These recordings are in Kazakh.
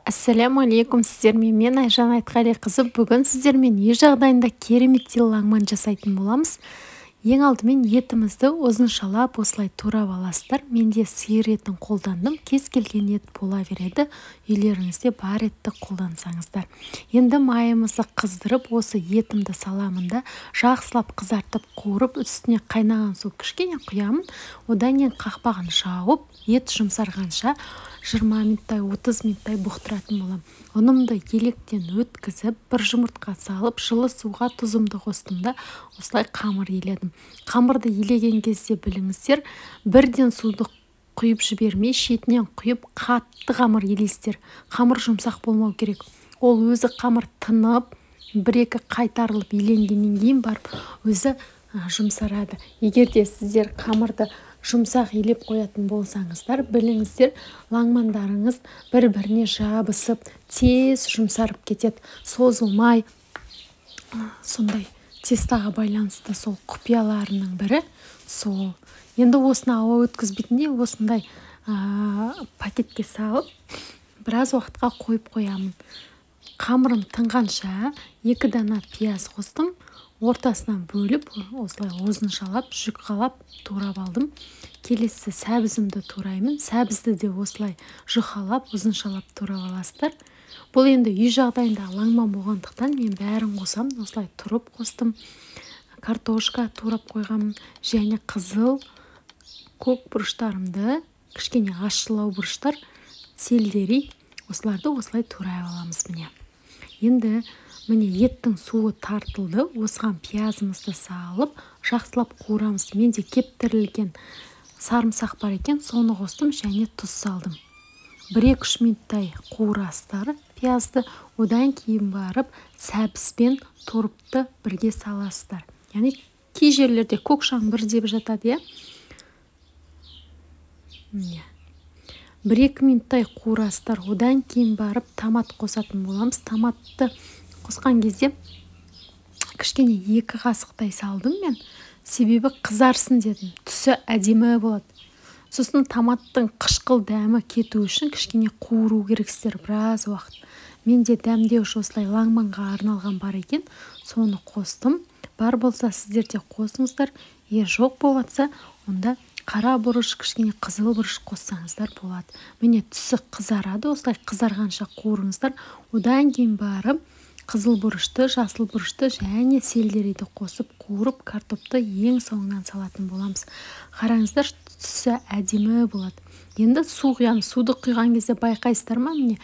Ассаляму алейкум, сіздермен мен Айжан Айтқалиқызы. Бүгін сіздермен үй жағдайында кереметтей лаңман жасайтын боламыз. Ең алдымен етімізді ұзыншалап осылай турап аласыздар. Менде сиыр етін қолдандым. Кез келген ет бола береді. Үйлеріңізде бар етті қолдансаңыздар. Енді майымызды қыздырып, осы етімді саламын да жақсылап қызартып қуырып, үстіне қайнаған су кішкене құямын. Одан кейін қақпағын жауып, ет жұмсарғанша 20 минуттай 30 минуттай бұқтыратын болам. Ұнымды електен өткізіп, бір жұмыртқа салып, жылы суға тұзымды қостым да осылай қамыр еледім. Қамырды елеген кезде біліңіздер, бірден суды құйып жібермей, шетінен құйып қатты қамыр елейсіздер. Қамыр жұмсақ болмау керек. Ол өзі қамыр тынып, бір-екі қайтарылып еленгеннен кейін барып өзі жұмсарады. Егер де сіздер қамырды жұмсақ елеп қоятын болсаңыздар, біліңіздер, лаңмандарыңыз бір-біріне жабысып, тез жұмсарып кетеді. Созылмай, сондай тестаға байланысты сол құпияларының бірі сол. Енді осыны ауа өткізбейтіндей осындай пакетке салып, біраз уақытқа қойып қоямын. Қамырым тынғанша 2 дана пияз қостым. Ортасынан бөліп, осылай ұзыншалап, жұқалап турап алдым. Келесі сәбізімді тураймын. Сәбізді де осылай жұқалап, ұзыншалап турап аласыздар. Бұл енді үй жағдайында лаңман болғандықтан мен бәрін қосам. Осылай тұрып қостым. Картошка турап қойғам, және қызыл көк бұрыштарымды, кішкене ащылау бұрыштар, сельдерей, осыларды осылай турай аламыз міне. Енді міне еттің суы тартылды. Осыған пиязымызды салып, жақсылап қуырамыз. Менде кептірілген сарымсақ бар екен, соны қостым және тұз салдым. 1-2 минуттай қуырасыздар пиязды. Одан кейін барып сәбізбен торыпты бірге саласыздар. Яғни кей жерлерде көк шаңбыр деп жатады, иә. 1-2 минуттай қуырасыздар. Одан кейін барып томат қосатын боламыз. Томатты қосқан кезде кішкене 2 қасықтай салдым мен. Себебі қызарсын дедім. Түсі әдемі болады. Сосын томаттың қышқыл дәмі кету үшін кішкене қуыру керексіздер біраз уақыт. Менде дәмдеуіш осылай лаңманға арналған бар екен. Соны қостым. Бар болса сіздерде қосыңыздар. Жоқ болатса, онда қара бұрыш, кішкене қызыл бұрыш қоссаңыздар болады. Міне түсі қызарады. Осылай қызарғанша қуырыңыздар. Одан кейін барып қызыл бұрышты, жасыл бұрышты және сельдерейді қосып қуырып, картопты ең соңынан салатын боламыз. Қараңыздар, түсі әдемі болады. Енді су құямыз. Суды құйған кезде байқайсыздар ма? Міне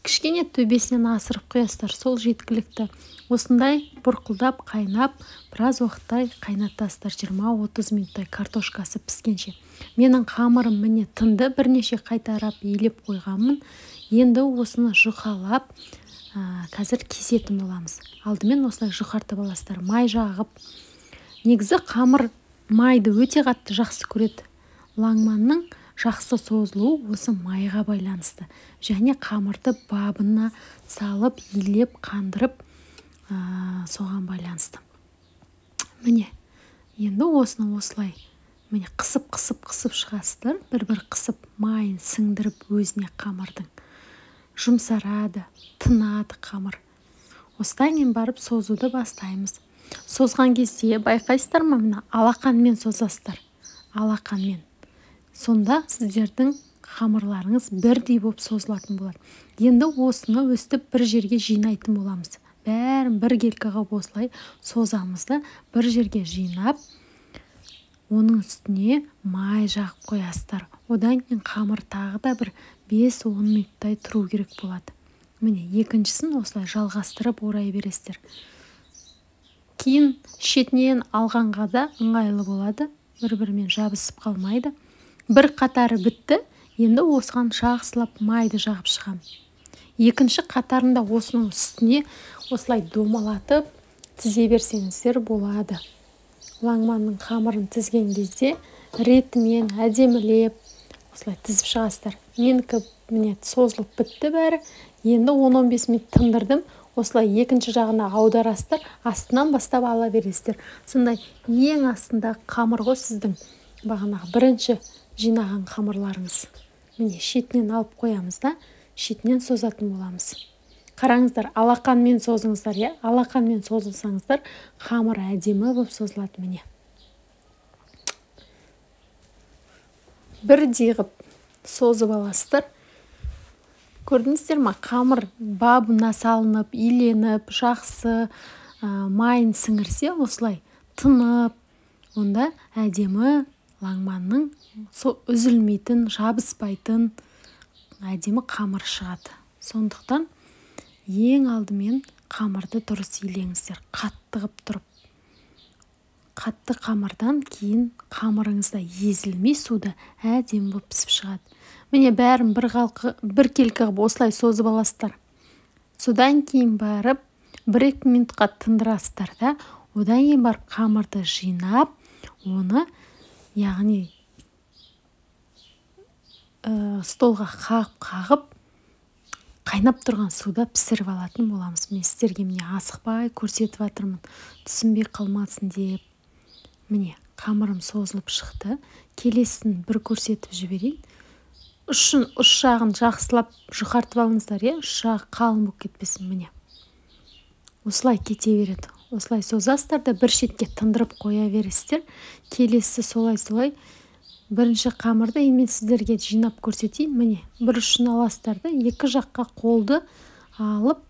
кішкене төбесінен асырып құясыздар. Сол жеткілікті. Осындай бұрқылдап, қайнап, біраз уақыттай қайнатасыздар. 20-30 минуттай картошкасы піскенше. Менің қамырым міне тынды. Бірнеше қайтарап елеп қойғанмын. Енді осыны жұқалап, қазір кесетін боламыз. Алдымен осылай жұқартып аласыздар. Май жағып. Негізі қамыр майды өте қатты жақсы көреді. Лаңманның жақсы созылуы осы майға байланысты. Және қамырды бабына салып, елеп, қандырып, соған байланысты. Міне, енді осыны осылай міне қысып шығасыздар. Бір-бір қысып, майын сіңдіріп өзіне қамырдың. Жұмсарады, тынады қамыр. Осыдан кейін барып созуды бастаймыз. Созған кезде байқайсыздар ма? Мына алақанмен созасыздар. Алақанмен. Сонда сіздердің қамырларыңыз бірдей болып созылатын болады. Енді осыны өстіп бір жерге жинайтын боламыз. Бәрін бір келкіға осылай созамызды. Бір жерге жинап, оның үстіне май жағып қоясыздар. Одан кейін қамыр тағы да бір 5-10 минуттай тұру керек болады. Міне екіншісін осылай жалғастырып орай бересіздер. Кейін шетінен алғанға да ыңғайлы болады. Бір-бірімен жабысып қалмайды. Бір қатары бітті. Енді осыған жақсылап майды жағып шығам. Екінші қатарында осының үстіне осылай домалатып тізе берсеңіздер болады. Лаңманның қамырын тізген кезде ретімен әдемілеп осылай тізіп шығасыздар. Менікі міне созылып бітті бәрі. Енді 10-15 минут тындырдым. Осылай екінші жағына аударасыздар. Астынан бастап ала бересіздер. Сондай ең астында қамыр ғой сіздің бағанағы бірінші жинаған қамырларыңыз. Міне шетінен алып қоямыз да, шетінен созатын боламыз. Қараңыздар, алақанмен созыңыздар, алақанмен созылсаңыздар, қамыр әдемі болып созылады. Міне. Бірдей ғып созып аласыздар. Көрдіңіздер ма? Қамыр бабына салынып, иленіп, жақсы майын сіңірсе, осылай тынып, онда әдемі лаңманның үзілмейтін, жабыспайтын әдемі қамыр шығады. Сондықтан ең алдымен қамырды дұрыс илеңіздер, қатты ғып тұрып. Қатты қамырдан кейін қамырыңызда езілмей суда әдемі болып пісіп шығады. Міне бәрін бір келкі ғып осылай созып аласыздар. Содан кейін барып 1-2 минутқа тындырасыздар да, одан кейін барып қамырды жинап, оны яғни столға қағып қайнап тұрған суда пісіріп алатын боламыз. Мен сіздерге міне асықпай көрсетіп жатырмын, түсінбей қалмасын деп. Міне қамырым созылып шықты. Келесін бір көрсетіп жіберейін. Үш жағын жақсылап жұқартып алыңыздар, үш жағы қалың болып кетпесін. Міне осылай кете береді. Осылай созасыздар да бір шетке тындырып қоя бересіздер. Келесі солай бірінші қамырды мен сіздерге жинап көрсетейін. Міне бір ұшын аласыздар да екі жаққа қолды алып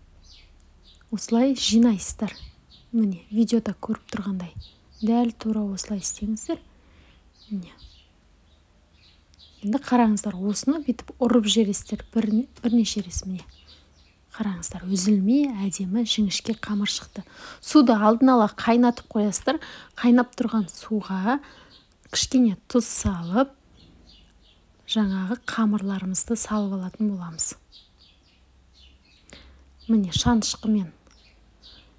осылай жинайсыздар. Міне видеода көріп тұрғандай дәл тура осылай істеңіздер. Міне енді қараңыздар, осыны бүйтіп ұрып жересіздер бірнеше рет. Міне қараңыздар, үзілмей әдемі жіңішке қамыр шықты. Суды алдын ала қайнатып қоясыздар. Қайнап тұрған суға кішкене тұз салып, жаңағы қамырларымызды салып алатын боламыз. Міне шанышқымен,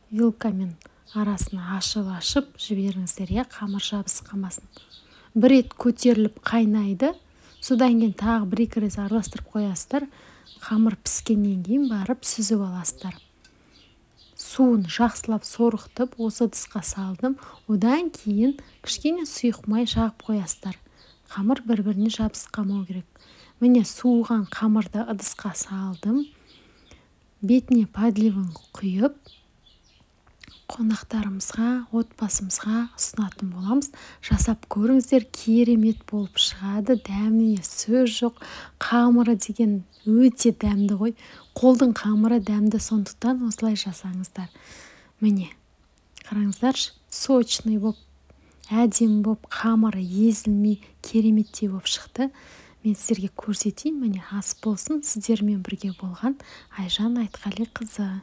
вилкамен арасына ашып жіберіңіздер, қамыр жабысып қалмасын. Бір рет көтеріліп қайнайды, содан кейін тағы 1-2 рет араластырып қоясыздар. Қамыр піскеннен кейін барып сүзіп аласыздар. Суын жақсылап сорғытып, осы ыдысқа салдым. Одан кейін кішкене сұйық май жағып қоясыздар. Қамыр бір-біріне жабысып қалмау керек. Міне суыған қамырды ыдысқа салдым. Бетіне подливын құйып, қонақтарымызға, отбасымызға ұсынатын боламыз. Жасап көріңіздер, керемет болып шығады. Дәміне сөз жоқ. Қамыры деген өте дәмді ғой. Қолдың қамыры дәмді, сондықтан осылай жасаңыздар. Міне қараңыздар, сочный болып, әдемі болып, қамыры езілмей кереметтей болып шықты. Мен сіздерге көрсетейін. Міне ас болсын. Сіздермен бірге болған Айжан Айтқалиқызы.